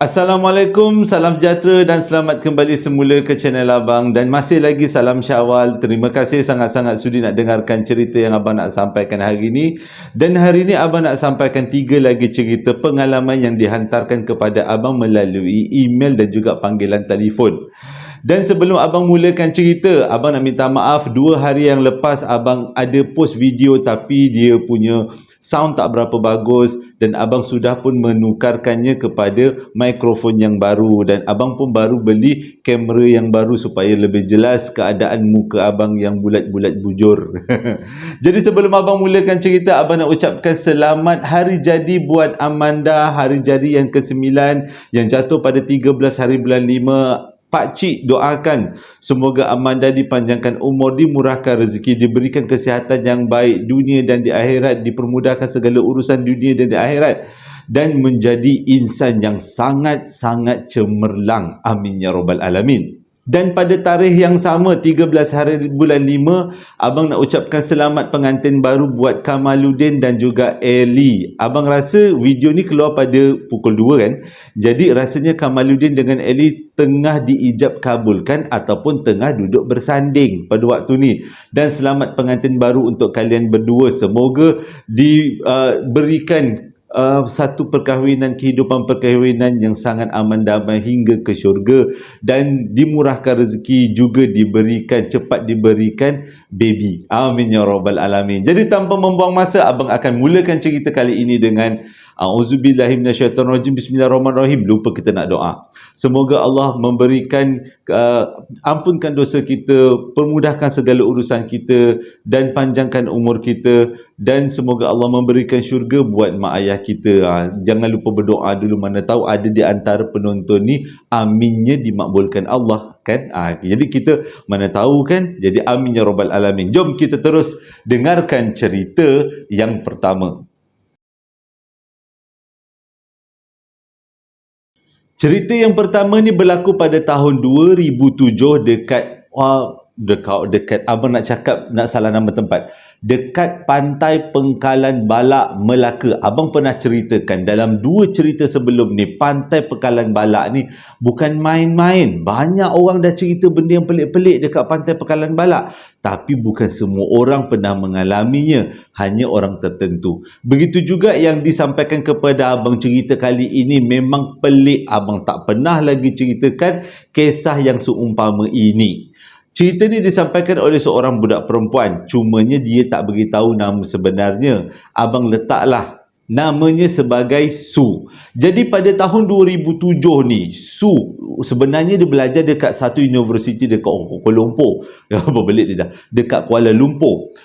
Assalamualaikum, salam sejahtera dan selamat kembali semula ke channel Abang. Dan masih lagi salam Syawal. Terima kasih sangat-sangat sudi nak dengarkan cerita yang Abang nak sampaikan hari ini. Dan hari ini Abang nak sampaikan 3 lagi cerita pengalaman yang dihantarkan kepada Abang melalui email dan juga panggilan telefon. Dan sebelum Abang mulakan cerita, Abang nak minta maaf 2 hari yang lepas Abang ada post video tapi dia punya sound tak berapa bagus dan Abang sudah pun menukarkannya kepada mikrofon yang baru dan Abang pun baru beli kamera yang baru supaya lebih jelas keadaan muka Abang yang bulat-bulat bujur. Jadi sebelum Abang mulakan cerita, Abang nak ucapkan selamat hari jadi buat Amanda, hari jadi yang ke-9 yang jatuh pada 13 hari bulan 5. Pak Cik doakan semoga Amanda dipanjangkan umur, dimurahkan rezeki, diberikan kesihatan yang baik dunia dan di akhirat, dipermudahkan segala urusan dunia dan di akhirat dan menjadi insan yang sangat-sangat cemerlang. Amin ya rabbal alamin. Dan pada tarikh yang sama 13 hari bulan 5, Abang nak ucapkan selamat pengantin baru buat Kamaluddin dan juga Eli. Abang rasa video ni keluar pada pukul 2 kan. Jadi rasanya Kamaluddin dengan Eli tengah diijab kabulkan ataupun tengah duduk bersanding pada waktu ni. Dan selamat pengantin baru untuk kalian berdua. Semoga diberikan satu perkahwinan, kehidupan perkahwinan yang sangat aman damai hingga ke syurga dan dimurahkan rezeki, juga cepat diberikan baby. Amin ya rabbal alamin. Jadi tanpa membuang masa, Abang akan mulakan cerita kali ini dengan A'udzubillahi minasyaitonirrajim. Bismillahirrahmanirrahim. Lupa kita nak doa. Semoga Allah memberikan ampunkan dosa kita, permudahkan segala urusan kita dan panjangkan umur kita, dan semoga Allah memberikan syurga buat mak ayah kita. Jangan lupa berdoa dulu, mana tahu ada di antara penonton ni aminnya dimakbulkan Allah kan. Jadi kita mana tahu kan. Jadi amin ya rabbal alamin. Jom kita terus dengarkan cerita yang pertama. Cerita yang pertama ni berlaku pada tahun 2007 dekat Abang nak cakap, nak salah nama tempat, dekat Pantai Pengkalan Balak, Melaka. Abang pernah ceritakan dalam 2 cerita sebelum ni, Pantai Pengkalan Balak ni bukan main-main. Banyak orang dah cerita benda yang pelik-pelik dekat Pantai Pengkalan Balak, tapi bukan semua orang pernah mengalaminya, hanya orang tertentu. Begitu juga yang disampaikan kepada Abang cerita kali ini memang pelik. Abang tak pernah lagi ceritakan kisah yang seumpama ini. Cerita ni disampaikan oleh seorang budak perempuan. Cumanya dia tak beritahu nama sebenarnya. Abang letaklah namanya sebagai Su. Jadi pada tahun 2007 ni, Su sebenarnya dia belajar dekat satu universiti dekat Kuala Lumpur. Apa belit dia dah? Dekat Kuala Lumpur.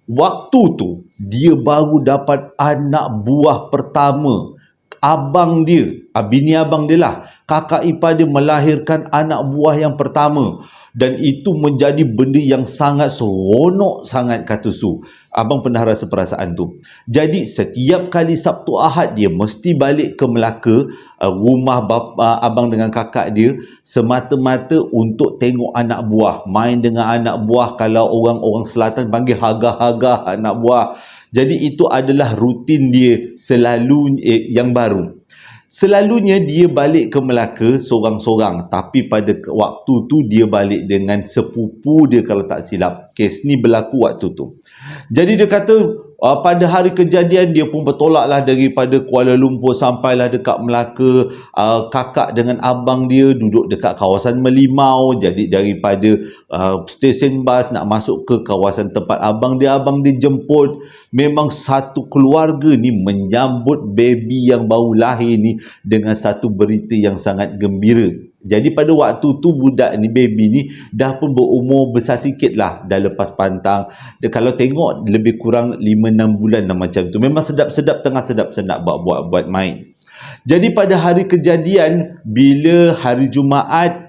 Waktu tu dia baru dapat anak buah pertama. Abang dia, bini abang dia lah, kakak ipar dia melahirkan anak buah yang pertama. Dan itu menjadi benda yang sangat seronok sangat, kata Su. Abang pernah rasa perasaan tu. Jadi setiap kali Sabtu Ahad dia mesti balik ke Melaka, rumah abang dengan kakak dia, semata-mata untuk tengok anak buah, main dengan anak buah. Kalau orang-orang selatan panggil hagah-hagah anak buah. Jadi itu adalah rutin dia selalu yang baru. Selalunya dia balik ke Melaka sorang-sorang, tapi pada waktu tu dia balik dengan sepupu dia kalau tak silap. Kes ni berlaku waktu tu. Jadi dia kata pada hari kejadian dia pun bertolaklah daripada Kuala Lumpur sampailah dekat Melaka. Kakak dengan abang dia duduk dekat kawasan Melimau. Jadi daripada stesen bas nak masuk ke kawasan tempat abang dia jemput. Memang satu keluarga ni menyambut baby yang baru lahir ni dengan satu berita yang sangat gembira. Jadi pada waktu tu budak ni, baby ni dah pun berumur besar sikit lah, dah lepas pantang. Dia kalau tengok lebih kurang 5-6 bulan lah macam tu. Memang sedap-sedap, tengah sedap-sedap buat main. Jadi pada hari kejadian, bila hari Jumaat,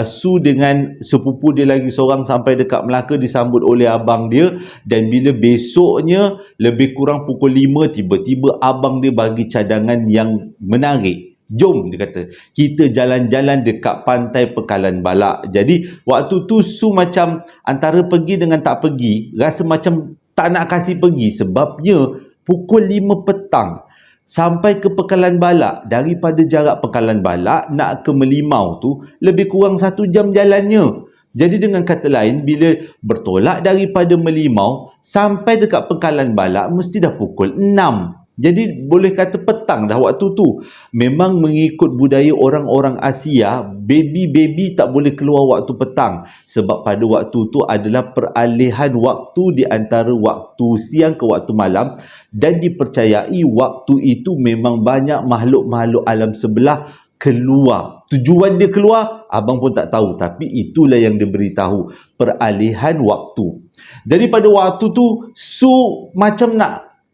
Su dengan sepupu dia lagi seorang sampai dekat Melaka, disambut oleh abang dia. Dan bila besoknya lebih kurang pukul 5, tiba-tiba abang dia bagi cadangan yang menarik. Jom, dia kata, kita jalan-jalan dekat Pantai Pengkalan Balak. Jadi waktu tu Su macam antara pergi dengan tak pergi, rasa macam tak nak kasih pergi sebabnya pukul 5 petang sampai ke Pekalan Balak. Daripada jarak Pekalan Balak nak ke Melimau tu lebih kurang 1 jam jalannya. Jadi dengan kata lain, bila bertolak daripada Melimau sampai dekat Pekalan Balak mesti dah pukul 6. Jadi boleh kata petang dah waktu tu. Memang mengikut budaya orang-orang Asia, baby-baby tak boleh keluar waktu petang. Sebab pada waktu tu adalah peralihan waktu di antara waktu siang ke waktu malam. Dan dipercayai waktu itu memang banyak makhluk-makhluk alam sebelah keluar. Tujuan dia keluar, abang pun tak tahu. Tapi itulah yang diberitahu, peralihan waktu. Jadi pada waktu tu, Su macam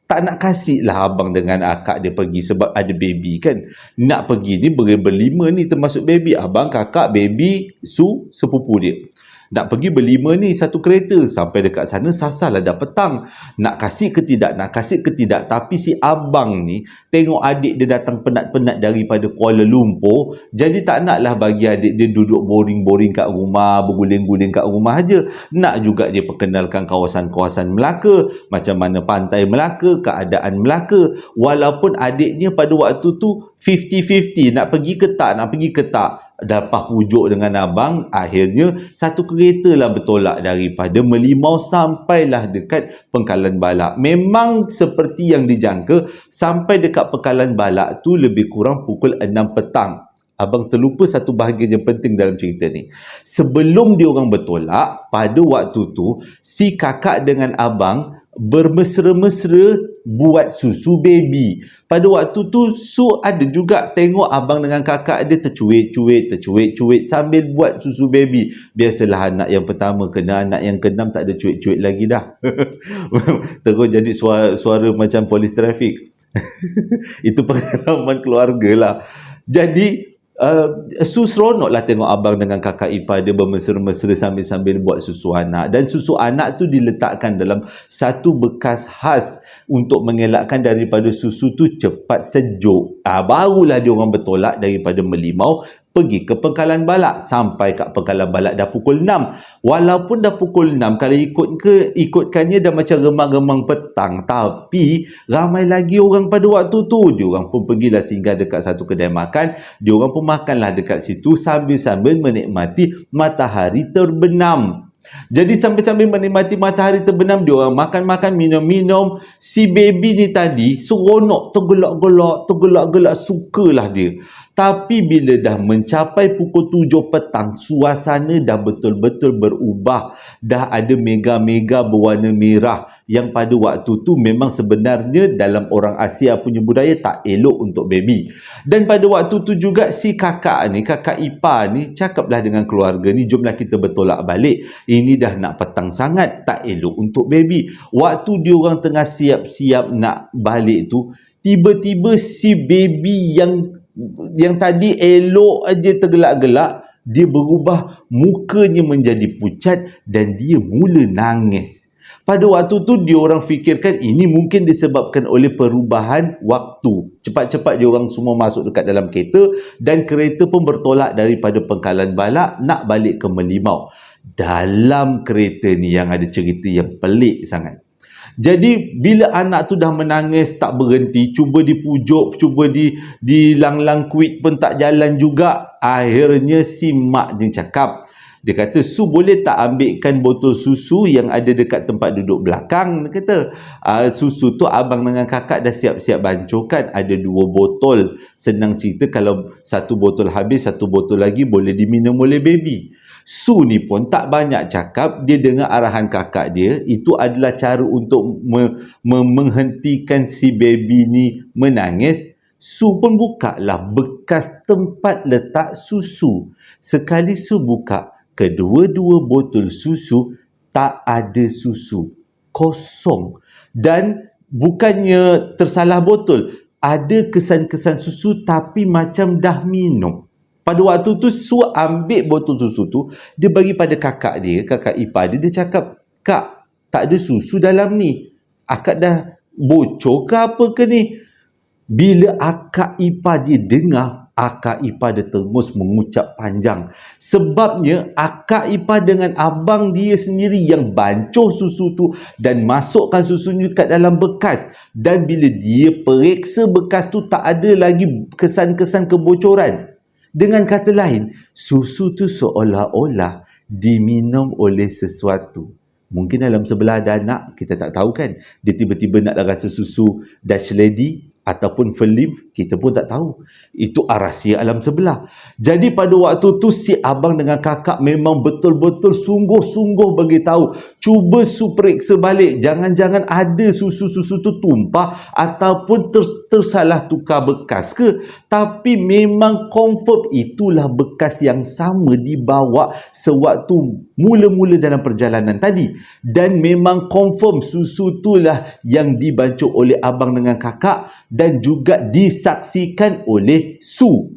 tak nak kasih lah abang dengan akak dia pergi sebab ada baby kan. Nak pergi ni berlima ni termasuk baby. Abang, kakak, baby, Su, sepupu dia. Nak pergi berlima ni satu kereta. Sampai dekat sana sasar lah dah petang. Nak kasih ke tidak, nak kasih ke tidak. Tapi si abang ni tengok adik dia datang penat-penat daripada Kuala Lumpur. Jadi tak naklah bagi adik dia duduk boring-boring kat rumah, berguling-guling kat rumah aja. Nak juga dia perkenalkan kawasan-kawasan Melaka. Macam mana pantai Melaka, keadaan Melaka. Walaupun adiknya pada waktu tu 50-50. Nak pergi ke tak, nak pergi ke tak. Dapat pujuk dengan abang, akhirnya satu kereta lah bertolak daripada Melimau sampailah dekat Pekalan Balak. Memang seperti yang dijangka, sampai dekat Pekalan Balak tu lebih kurang pukul 6 petang. Abang terlupa satu bahagian yang penting dalam cerita ni. Sebelum diorang bertolak, pada waktu tu si kakak dengan abang bermesra-mesra buat susu baby. Pada waktu tu Su ada juga tengok abang dengan kakak dia tercuit-cuit sambil buat susu baby. Biasalah anak yang pertama kena, anak yang keenam tak ada cuit-cuit lagi dah. Terus jadi suara macam polis trafik. Itu pengalaman keluarga lah. Jadi Su seronok lah tengok abang dengan kakak ipar dia bermesra-mesra sambil-sambil buat susu anak. Dan susu anak tu diletakkan dalam satu bekas khas untuk mengelakkan daripada susu tu cepat sejuk. Barulah dia orang bertolak daripada Melimau pergi ke Pekalan Balak. Sampai kat Pekalan Balak dah pukul 6. Walaupun dah pukul 6, kalau ikutkannya dah macam remang-remang petang. Tapi ramai lagi orang pada waktu tu. Dia orang pun pergilah singgah dekat satu kedai makan. Dia orang pun makanlah dekat situ sambil-sambil menikmati matahari terbenam. Jadi sambil-sambil menikmati matahari terbenam, dia orang makan-makan, minum-minum. Si baby ni tadi seronok, tergelak-gelak, sukalah dia. Tapi bila dah mencapai pukul 7 petang, suasana dah betul-betul berubah. Dah ada mega-mega berwarna merah yang pada waktu tu memang sebenarnya dalam orang Asia punya budaya tak elok untuk baby. Dan pada waktu tu juga si kakak ipar ni cakaplah dengan keluarga ni, jomlah kita bertolak balik. Ini dah nak petang sangat, tak elok untuk baby. Waktu diorang tengah siap-siap nak balik tu, tiba-tiba si baby yang tadi elok aja tergelak-gelak, dia berubah, mukanya menjadi pucat dan dia mula nangis. Pada waktu tu diorang fikirkan ini mungkin disebabkan oleh perubahan waktu. Cepat-cepat diorang semua masuk dekat dalam kereta dan kereta pun bertolak daripada Pekalan Balak nak balik ke Melimau. Dalam kereta ni yang ada cerita yang pelik sangat. Jadi bila anak tu dah menangis tak berhenti, cuba dipujuk, cuba dilanglang kuit pun tak jalan juga. Akhirnya si mak dia cakap, dia kata, Su boleh tak ambilkan botol susu yang ada dekat tempat duduk belakang? Dia kata, susu tu abang dengan kakak dah siap-siap bancuhkan. Ada 2 botol. Senang cerita kalau 1 botol habis, 1 botol lagi boleh diminum oleh baby. Su ni pun tak banyak cakap, dia dengar arahan kakak dia. Itu adalah cara untuk menghentikan si baby ni menangis. Su pun buka lah bekas tempat letak susu. Sekali Su buka, kedua-dua botol susu tak ada susu. Kosong. Dan bukannya tersalah botol, ada kesan-kesan susu tapi macam dah minum. Pada waktu tu Su ambil botol susu tu, dia bagi pada kakak dia, kakak ipar dia. Dia cakap, Kak, tak ada susu dalam ni. Akak dah bocor ke apa ke ni? Bila akak ipar dia dengar, akak ipar dia terus mengucap panjang. Sebabnya akak ipar dengan abang dia sendiri yang bancuh susu tu dan masukkan susunya kat dalam bekas. Dan bila dia periksa bekas tu, tak ada lagi kesan-kesan kebocoran. Dengan kata lain, susu tu seolah-olah diminum oleh sesuatu. Mungkin dalam sebelah ada anak, kita tak tahu kan. Dia tiba-tiba nak rasa susu Dutch Lady ataupun Verlief, kita pun tak tahu. Itu rahsia alam sebelah. Jadi pada waktu tu si abang dengan kakak memang betul-betul sungguh-sungguh bagi tahu. Cuba periksa balik. Jangan-jangan ada susu-susu tu tumpah ataupun tersalah tukar bekas ke. Tapi memang confirm itulah bekas yang sama dibawa sewaktu mula-mula dalam perjalanan tadi. Dan memang confirm susu itulah yang dibancuh oleh abang dengan kakak dan juga disaksikan oleh Su.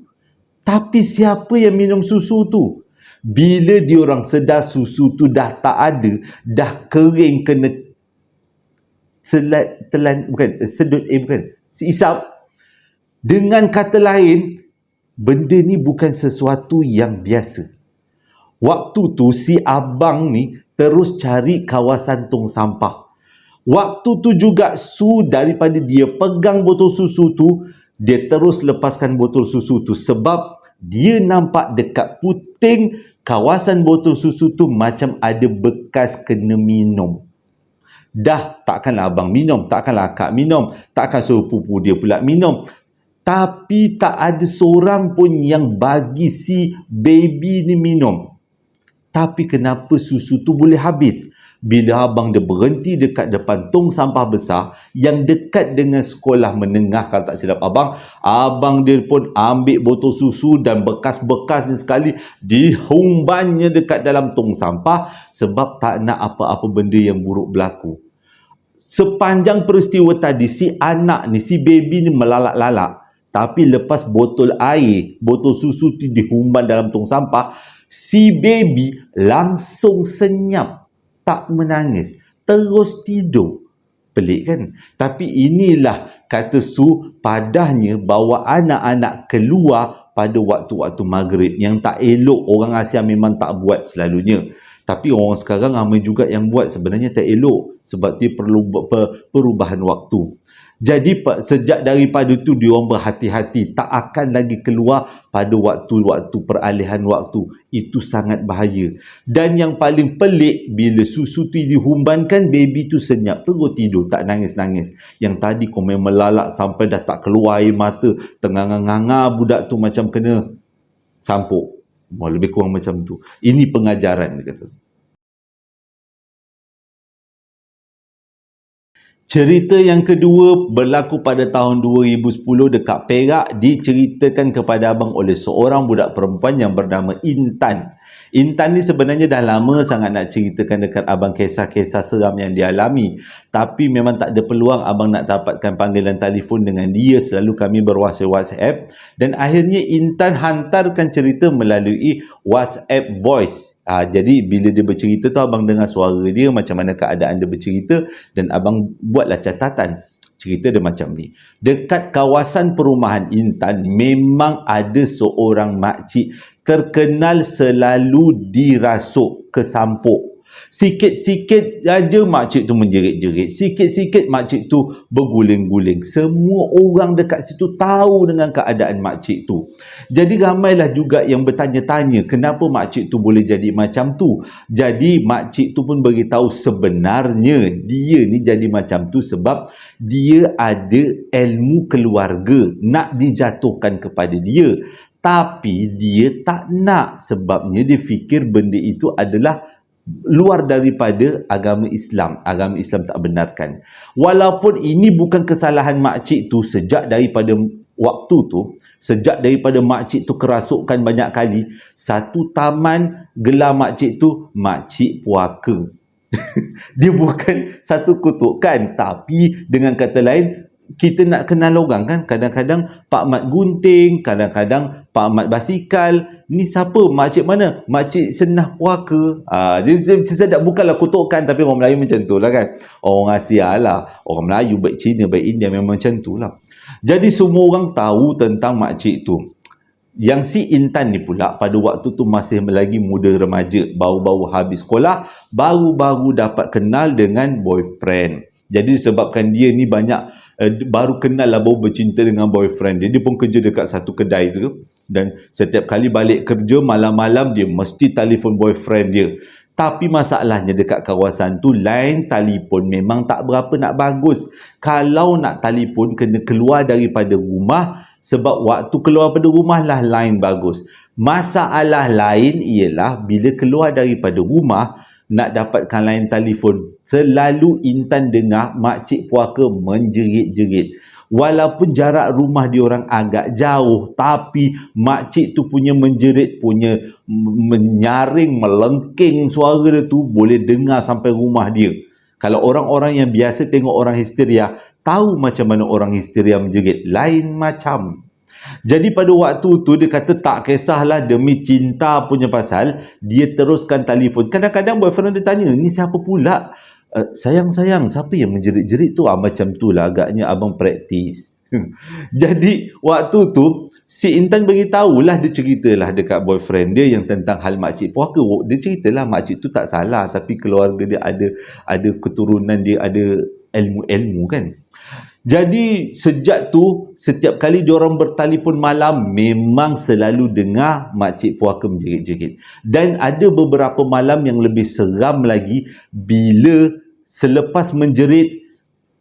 Tapi siapa yang minum susu tu? Bila diorang sedar susu tu dah tak ada, dah kering kena isap. Dengan kata lain, benda ni bukan sesuatu yang biasa. Waktu tu si abang ni terus cari kawasan tong sampah. Waktu tu juga Su, daripada dia pegang botol susu tu, dia terus lepaskan botol susu tu sebab dia nampak dekat puting kawasan botol susu tu macam ada bekas kena minum. Dah takkanlah abang minum, takkanlah akak minum, takkan suruh pupu dia pula minum. Tapi tak ada seorang pun yang bagi si baby ni minum. Tapi kenapa susu tu boleh habis? Bila abang dia berhenti dekat depan tong sampah besar yang dekat dengan sekolah menengah, kalau tak silap abang dia pun ambil botol susu dan bekas-bekasnya sekali dihumbannya dekat dalam tong sampah sebab tak nak apa-apa benda yang buruk berlaku. Sepanjang peristiwa tadi, si anak ni, si baby ni melalak-lalak. Tapi lepas botol air, botol susu tu dihumban dalam tong sampah, si baby langsung senyap. Tak menangis, terus tidur. Pelik kan? Tapi inilah kata Su, padahnya bawa anak-anak keluar pada waktu-waktu maghrib yang tak elok. Orang Asia memang tak buat selalunya. Tapi orang sekarang ramai juga yang buat, sebenarnya tak elok sebab dia perlu perubahan waktu. Jadi sejak daripada itu diorang berhati-hati, tak akan lagi keluar pada waktu-waktu peralihan waktu. Itu sangat bahaya. Dan yang paling pelik, bila susu tu dihumbankan, baby tu senyap, terus tidur, tak nangis-nangis. Yang tadi komen melalak sampai dah tak keluar air mata, tengangang-ngangar budak tu macam kena sampuk. Lebih kurang macam tu. Ini pengajaran, dia kata. Cerita yang kedua berlaku pada tahun 2010 dekat Perak, diceritakan kepada abang oleh seorang budak perempuan yang bernama Intan. Intan ni sebenarnya dah lama sangat nak ceritakan dekat abang kisah-kisah seram yang dia alami. Tapi memang tak ada peluang abang nak dapatkan panggilan telefon dengan dia. Selalu kami berWhatsApp. Dan akhirnya Intan hantarkan cerita melalui WhatsApp voice. Jadi bila dia bercerita tu, abang dengar suara dia, macam mana keadaan dia bercerita, dan abang buatlah catatan. Cerita dia macam ni. Dekat kawasan perumahan Intan memang ada seorang makcik terkenal selalu dirasuk ke sampuk. Sikit-sikit aja makcik tu menjerit-jerit. Sikit-sikit makcik tu berguling-guling. Semua orang dekat situ tahu dengan keadaan makcik tu. Jadi ramailah juga yang bertanya-tanya kenapa makcik tu boleh jadi macam tu. Jadi makcik tu pun beritahu sebenarnya dia ni jadi macam tu sebab dia ada ilmu keluarga nak dijatuhkan kepada dia. Tapi dia tak nak sebabnya dia fikir benda itu adalah luar daripada agama Islam. Agama Islam tak benarkan. Walaupun ini bukan kesalahan makcik tu, sejak daripada waktu tu, sejak daripada makcik tu kerasukkan banyak kali, satu taman gelar makcik tu makcik puaka. Dia bukan satu kutukan, tapi dengan kata lain, kita nak kenal orang kan, kadang-kadang Pak Mat gunting, kadang-kadang Pak Mat basikal. Ni siapa? Makcik mana? Makcik Senah Puaka. Dia sedap, bukanlah kutukan, tapi orang Melayu macam tu lah kan. Orang Asia lah, orang Melayu baik Cina baik India memang macam tu lah. Jadi semua orang tahu tentang makcik tu. Yang si Intan ni pula pada waktu tu masih lagi muda remaja, baru-baru habis sekolah, baru-baru dapat kenal dengan boyfriend. Jadi sebabkan dia ni banyak baru kenal lah, baru bercinta dengan boyfriend dia. Dia pun kerja dekat satu kedai tu, dan setiap kali balik kerja malam-malam dia mesti telefon boyfriend dia. Tapi masalahnya dekat kawasan tu line telefon memang tak berapa nak bagus. Kalau nak telefon kena keluar daripada rumah, sebab waktu keluar daripada rumah lah line bagus. Masalah lain ialah bila keluar daripada rumah nak dapatkan line telefon, selalu Intan dengar makcik puaka menjerit-jerit. Walaupun jarak rumah diorang agak jauh, tapi makcik tu punya menjerit, punya menyaring, melengking suara dia tu boleh dengar sampai rumah dia. Kalau orang-orang yang biasa tengok orang histeria, tahu macam mana orang histeria menjerit. Lain macam. Jadi pada waktu tu dia kata tak kisahlah, demi cinta punya pasal, dia teruskan telefon. Kadang-kadang boyfriend dia tanya, ni siapa pula? Sayang-sayang, siapa yang menjerit-jerit tu? Macam tu lah agaknya abang praktis. Jadi waktu tu si Intan beritahulah, dia ceritalah dekat boyfriend dia yang tentang hal makcik puaka. Dia ceritalah makcik tu tak salah, tapi keluarga dia ada keturunan dia ada ilmu-ilmu kan. Jadi sejak tu setiap kali diorang bertelefon malam memang selalu dengar makcik puaka menjerit-jerit. Dan ada beberapa malam yang lebih seram lagi bila selepas menjerit,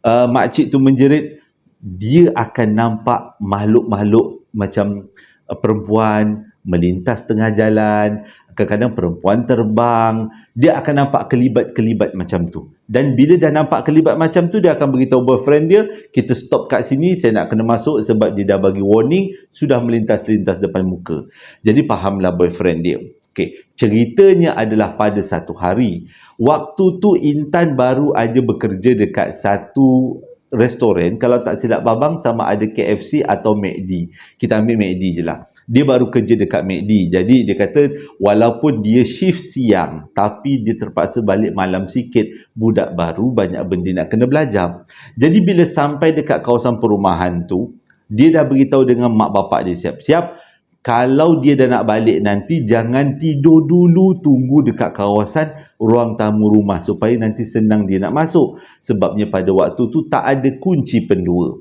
makcik tu menjerit, dia akan nampak makhluk-makhluk macam perempuan melintas tengah jalan, kadang-kadang perempuan terbang, dia akan nampak kelibat-kelibat macam tu. Dan bila dah nampak kelibat macam tu, dia akan beritahu boyfriend dia, kita stop kat sini, saya nak kena masuk, sebab dia dah bagi warning, sudah melintas-lintas depan muka. Jadi fahamlah boyfriend dia. Okey, ceritanya adalah pada satu hari, waktu tu Intan baru aja bekerja dekat satu restoran, kalau tak silap babang sama ada KFC atau McD. Kita ambil McD je lah. Dia baru kerja dekat McD. Jadi dia kata walaupun dia shift siang, tapi dia terpaksa balik malam sikit. Budak baru banyak benda nak kena belajar. Jadi bila sampai dekat kawasan perumahan tu, dia dah beritahu dengan mak bapak dia, siap-siap, kalau dia dah nak balik nanti, jangan tidur dulu, tunggu dekat kawasan ruang tamu rumah supaya nanti senang dia nak masuk. Sebabnya pada waktu tu tak ada kunci pendua.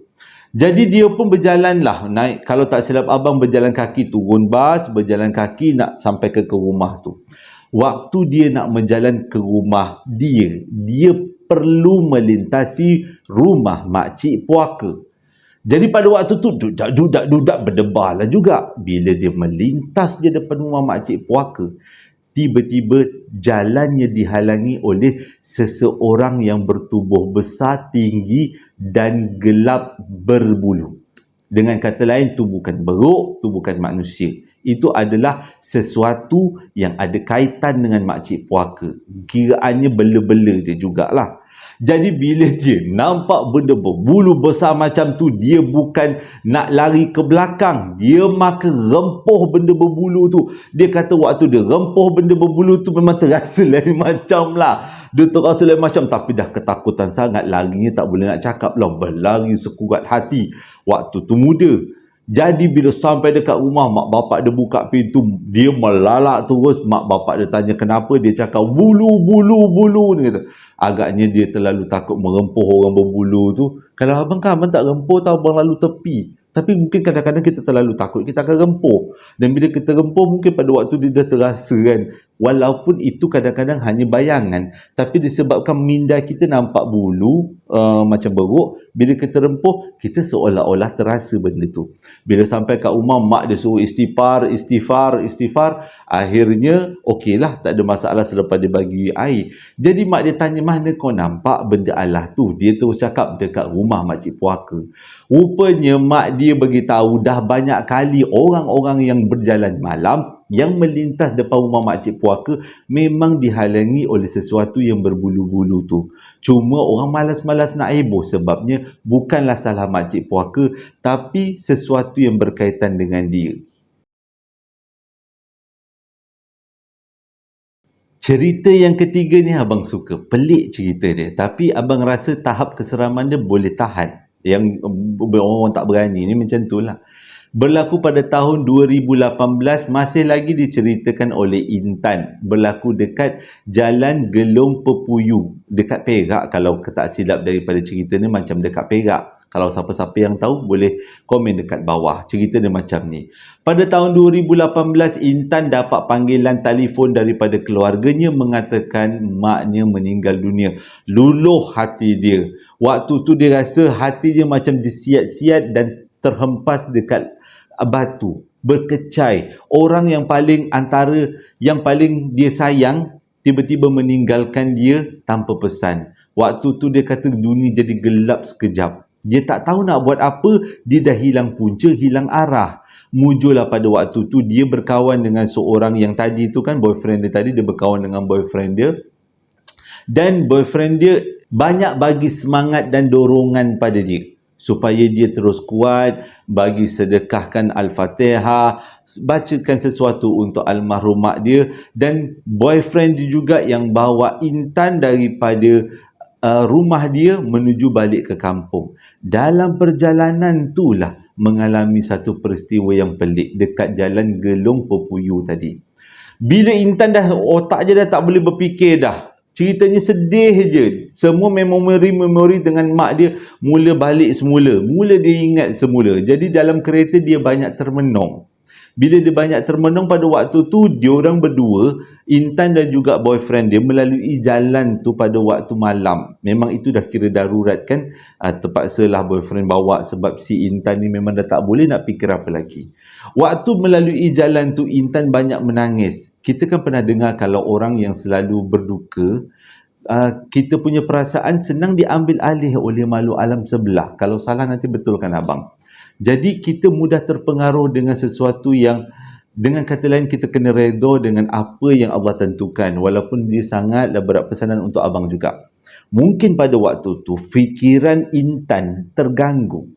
Jadi dia pun berjalanlah, naik, kalau tak silap abang, berjalan kaki, turun bas, berjalan kaki nak sampai ke rumah tu. Waktu dia nak berjalan ke rumah dia perlu melintasi rumah makcik puaka. Jadi pada waktu tu dudak berdebar lah juga. Bila dia melintas je depan rumah makcik puaka, tiba-tiba jalannya dihalangi oleh seseorang yang bertubuh besar, tinggi dan gelap berbulu. Dengan kata lain, tu bukan beruk, tu bukan manusia. Itu adalah sesuatu yang ada kaitan dengan makcik puaka. Kiraannya bela-bela dia jugalah. Jadi bila dia nampak benda berbulu besar macam tu, dia bukan nak lari ke belakang, dia makan rempuh benda berbulu tu. Dia kata waktu dia rempuh benda berbulu tu memang terasa lain macam lah. Dia terasa lain macam, tapi dah ketakutan sangat, larinya tak boleh nak cakap lah, berlari sekuat hati. Waktu tu muda. Jadi bila sampai dekat rumah, mak bapak dia buka pintu, dia melalak terus. Mak bapak dia tanya kenapa, dia cakap bulu. Dia kata, agaknya dia terlalu takut merempuh orang berbulu tu. Kalau abang kan, abang tak rempuh tau, abang lalu tepi. Tapi mungkin kadang-kadang kita terlalu takut, kita akan rempuh. Dan bila kita rempuh, mungkin pada waktu dia dah terasa kan. Walaupun itu kadang-kadang hanya bayangan. Tapi disebabkan minda kita nampak bulu, macam beruk, bila kita rempuh, kita seolah-olah terasa benda tu. Bila sampai kat rumah, mak dia suruh istighfar. Akhirnya, okeylah, tak ada masalah selepas dia bagi air. Jadi mak dia tanya, mana kau nampak benda Allah tu? Dia terus cakap, dekat rumah makcik puaka. Rupanya mak dia beritahu dah banyak kali orang-orang yang berjalan malam, yang melintas depan rumah makcik puaka, memang dihalangi oleh sesuatu yang berbulu-bulu tu. Cuma orang malas-malas nak heboh, sebabnya bukanlah salah makcik puaka, tapi sesuatu yang berkaitan dengan dia. Cerita yang ketiga ni abang suka. Pelik cerita dia. Tapi abang rasa tahap keseraman dia boleh tahan. Yang orang tak berani ni macam tu lah. Berlaku pada tahun 2018, masih lagi diceritakan oleh Intan. Berlaku dekat Jalan Gelong Pepuyu, dekat Perak. Kalau tak silap daripada cerita ni, macam dekat Perak. Kalau siapa-siapa yang tahu boleh komen dekat bawah. Cerita dia macam ni. Pada tahun 2018, Intan dapat panggilan telefon daripada keluarganya mengatakan maknya meninggal dunia. Luluh hati dia. Waktu tu dia rasa hati dia macam disiat-siat dan terhempas dekat batu, berkecai. Orang yang paling antara yang paling dia sayang tiba-tiba meninggalkan dia tanpa pesan. Waktu tu dia kata dunia jadi gelap sekejap. Dia tak tahu nak buat apa, dia dah hilang punca, hilang arah. Muncul pada waktu tu dia berkawan dengan seorang yang tadi tu kan, boyfriend dia tadi, dia berkawan dengan boyfriend dia. Dan boyfriend dia banyak bagi semangat dan dorongan pada dia supaya dia terus kuat, bagi sedekahkan Al-Fatihah, bacakan sesuatu untuk almarhum mak dia. Dan boyfriend dia juga yang bawa Intan daripada rumah dia menuju balik ke kampung. Dalam perjalanan itulah mengalami satu peristiwa yang pelik dekat Jalan Gelong Pepuyu tadi. Bila Intan dah otak je dah tak boleh berfikir dah. Ceritanya sedih je. Semua memori dengan mak dia mula balik semula. Mula dia ingat semula. Jadi dalam kereta dia banyak termenung. Bila dia banyak termenung pada waktu tu, diorang berdua, Intan dan juga boyfriend dia melalui jalan tu pada waktu malam. Memang itu dah kira darurat kan. Terpaksalah boyfriend bawa sebab si Intan ni memang dah tak boleh nak fikir apa lagi. Waktu melalui jalan tu, Intan banyak menangis. Kita kan pernah dengar kalau orang yang selalu berduka, kita punya perasaan senang diambil alih oleh makhluk alam sebelah. Kalau salah nanti betulkan abang. Jadi kita mudah terpengaruh dengan sesuatu yang, dengan kata lain, kita kena redha dengan apa yang Allah tentukan. Walaupun dia sangatlah berat pesanan untuk abang juga. Mungkin pada waktu tu fikiran Intan terganggu.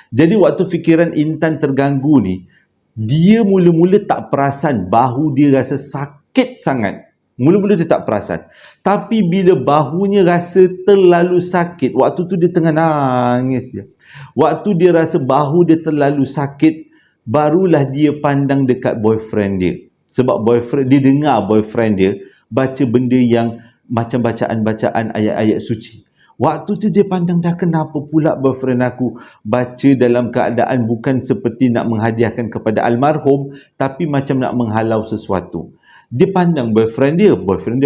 Jadi waktu fikiran Intan terganggu ni, dia mula-mula tak perasan bahu dia rasa sakit sangat. Mula-mula dia tak perasan. Tapi bila bahunya rasa terlalu sakit, waktu tu dia tengah nangis je. Waktu dia rasa bahu dia terlalu sakit, barulah dia pandang dekat boyfriend dia. Sebab boyfriend dia dengar boyfriend dia baca benda yang macam bacaan-bacaan ayat-ayat suci. Waktu tu dia pandang, dah kenapa pula boyfriend aku baca dalam keadaan bukan seperti nak menghadiahkan kepada almarhum, tapi macam nak menghalau sesuatu. Dia pandang boyfriend dia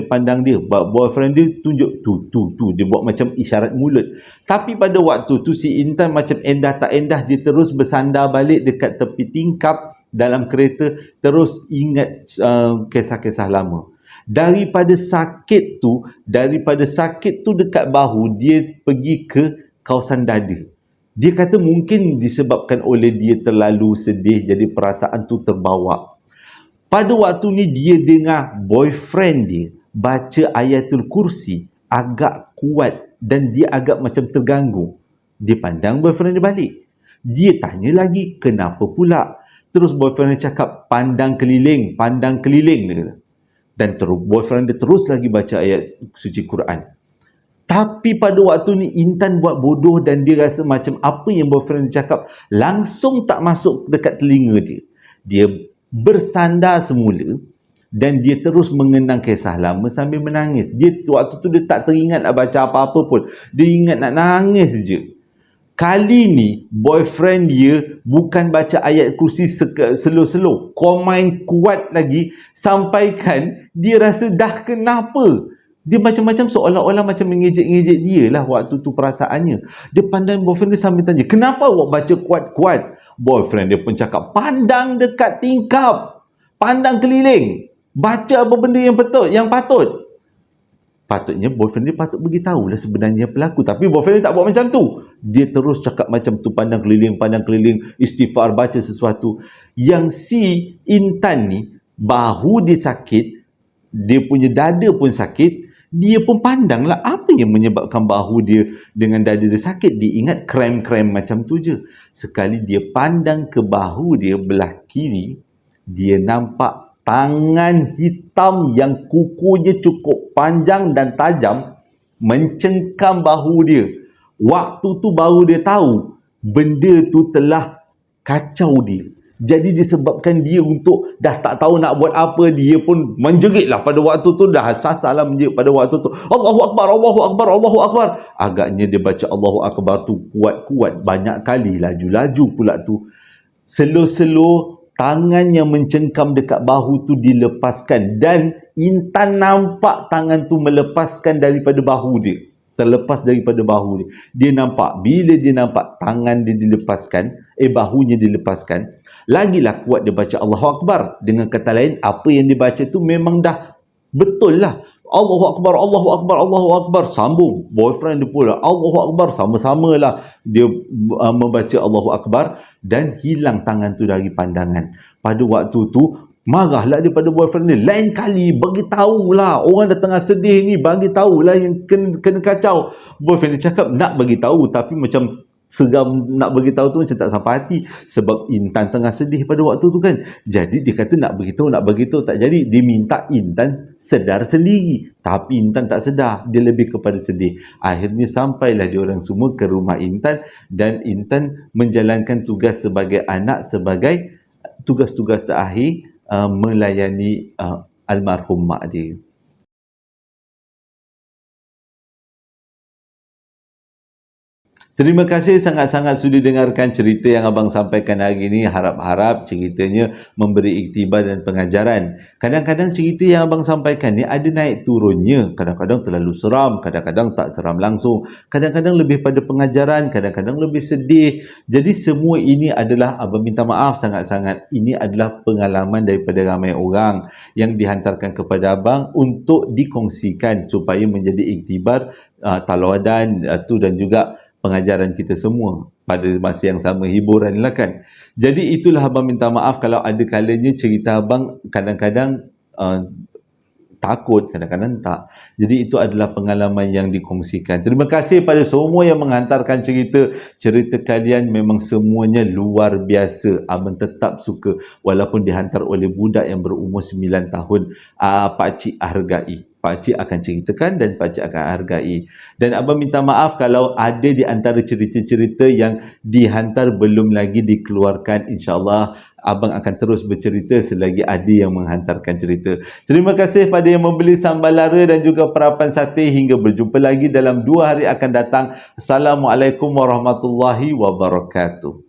pandang dia. Boyfriend dia tunjuk tu. Dia buat macam isyarat mulut. Tapi pada waktu tu si Intan macam endah tak endah, dia terus bersandar balik dekat tepi tingkap dalam kereta, terus ingat kisah-kisah lama. Daripada sakit tu dekat bahu, dia pergi ke kawasan dada. Dia kata mungkin disebabkan oleh dia terlalu sedih, jadi perasaan tu terbawa. Pada waktu ni dia dengar boyfriend dia baca ayatul kursi agak kuat dan dia agak macam terganggu. Dia pandang boyfriend dia balik. Dia tanya lagi, kenapa pula? Terus boyfriend dia cakap, pandang keliling, dia kata. Dan boyfriend dia terus lagi baca ayat suci Quran. Tapi pada waktu ni Intan buat bodoh dan dia rasa macam apa yang boyfriend dia cakap langsung tak masuk dekat telinga dia. Dia bersandar semula dan dia terus mengenang kisah lama sambil menangis. Dia waktu tu dia tak teringat nak baca apa-apa pun. Dia ingat nak nangis je. Kali ni boyfriend dia bukan baca ayat kursi slow-slow, main kuat lagi, sampaikan dia rasa dah kenapa. Dia macam-macam seolah-olah macam mengejek-ngejek dia lah waktu tu perasaannya. Dia pandang boyfriend dia sambil tanya, kenapa awak baca kuat-kuat? Boyfriend dia pun cakap, pandang dekat tingkap, pandang keliling, baca apa benda yang patut. Patutnya boyfriend dia patut beritahu lah sebenarnya pelaku. Tapi boyfriend dia tak buat macam tu. Dia terus cakap macam tu, pandang keliling, istighfar, baca sesuatu. Yang si Intan ni, bahu dia sakit, dia punya dada pun sakit, dia pun pandang lah apa yang menyebabkan bahu dia dengan dada dia sakit. Dia ingat krem-krem macam tu je. Sekali dia pandang ke bahu dia belah kiri, dia nampak tangan hitam yang kukunya cukup panjang dan tajam mencengkam bahu dia. Waktu tu baru dia tahu benda tu telah kacau dia. Jadi disebabkan dia untuk dah tak tahu nak buat apa, dia pun menjeritlah pada waktu tu, dah sasalah menjerit pada waktu tu. Allahu Akbar, Allahu Akbar, Allahu Akbar. Agaknya dia baca Allahu Akbar tu kuat-kuat, banyak kali, laju-laju pula tu. Slow-slow, tangan yang mencengkam dekat bahu tu dilepaskan, dan Intan nampak tangan tu melepaskan daripada bahu dia, terlepas daripada bahu dia. Dia nampak, bila dia nampak tangan dia dilepaskan, bahunya dilepaskan, lagilah kuat dia baca Allahu Akbar. Dengan kata lain, apa yang dia baca tu memang dah betul lah. Allahu Akbar, Allahu Akbar, Allahu Akbar. Sambung, boyfriend dia pula Allahu Akbar, sama-sama lah dia membaca Allahu Akbar, dan hilang tangan tu dari pandangan. Pada waktu tu marahlah dia pada boyfriend dia. Lain kali bagi tahulah, orang dah tengah sedih ni, bagi tahulah yang kena kacau. Boyfriend dia cakap nak bagi tahu, tapi macam seram nak bagi tahu tu, macam tak sampai hati, sebab Intan tengah sedih pada waktu tu kan. Jadi dia kata nak bagi tahu tak jadi. Dia minta Intan sedar sendiri, tapi Intan tak sedar, dia lebih kepada sedih. Akhirnya sampailah diorang semua ke rumah Intan, dan Intan menjalankan tugas sebagai anak, sebagai tugas-tugas terakhir, melayani almarhum mak dia. Terima kasih sangat-sangat sudi dengarkan cerita yang abang sampaikan hari ini. Harap-harap ceritanya memberi iktibar dan pengajaran. Kadang-kadang cerita yang abang sampaikan ni ada naik turunnya. Kadang-kadang terlalu seram, kadang-kadang tak seram langsung. Kadang-kadang lebih pada pengajaran, kadang-kadang lebih sedih. Jadi semua ini adalah, abang minta maaf sangat-sangat, ini adalah pengalaman daripada ramai orang yang dihantarkan kepada abang untuk dikongsikan supaya menjadi iktibar, tauladan tu, dan juga pengajaran kita semua pada masa yang sama, hiburan lah kan. Jadi itulah abang minta maaf kalau ada kalanya cerita abang kadang-kadang takut, kadang-kadang tak. Jadi itu adalah pengalaman yang dikongsikan. Terima kasih pada semua yang menghantarkan cerita. Cerita kalian memang semuanya luar biasa. Abang tetap suka walaupun dihantar oleh budak yang berumur 9 tahun. Pakcik hargai. Pakcik akan ceritakan dan pakcik akan hargai. Dan abang minta maaf kalau ada di antara cerita-cerita yang dihantar belum lagi dikeluarkan. InsyaAllah abang akan terus bercerita selagi ada yang menghantarkan cerita. Terima kasih pada yang membeli sambal lara dan juga perapan sate. Hingga berjumpa lagi dalam 2 hari akan datang. Assalamualaikum warahmatullahi wabarakatuh.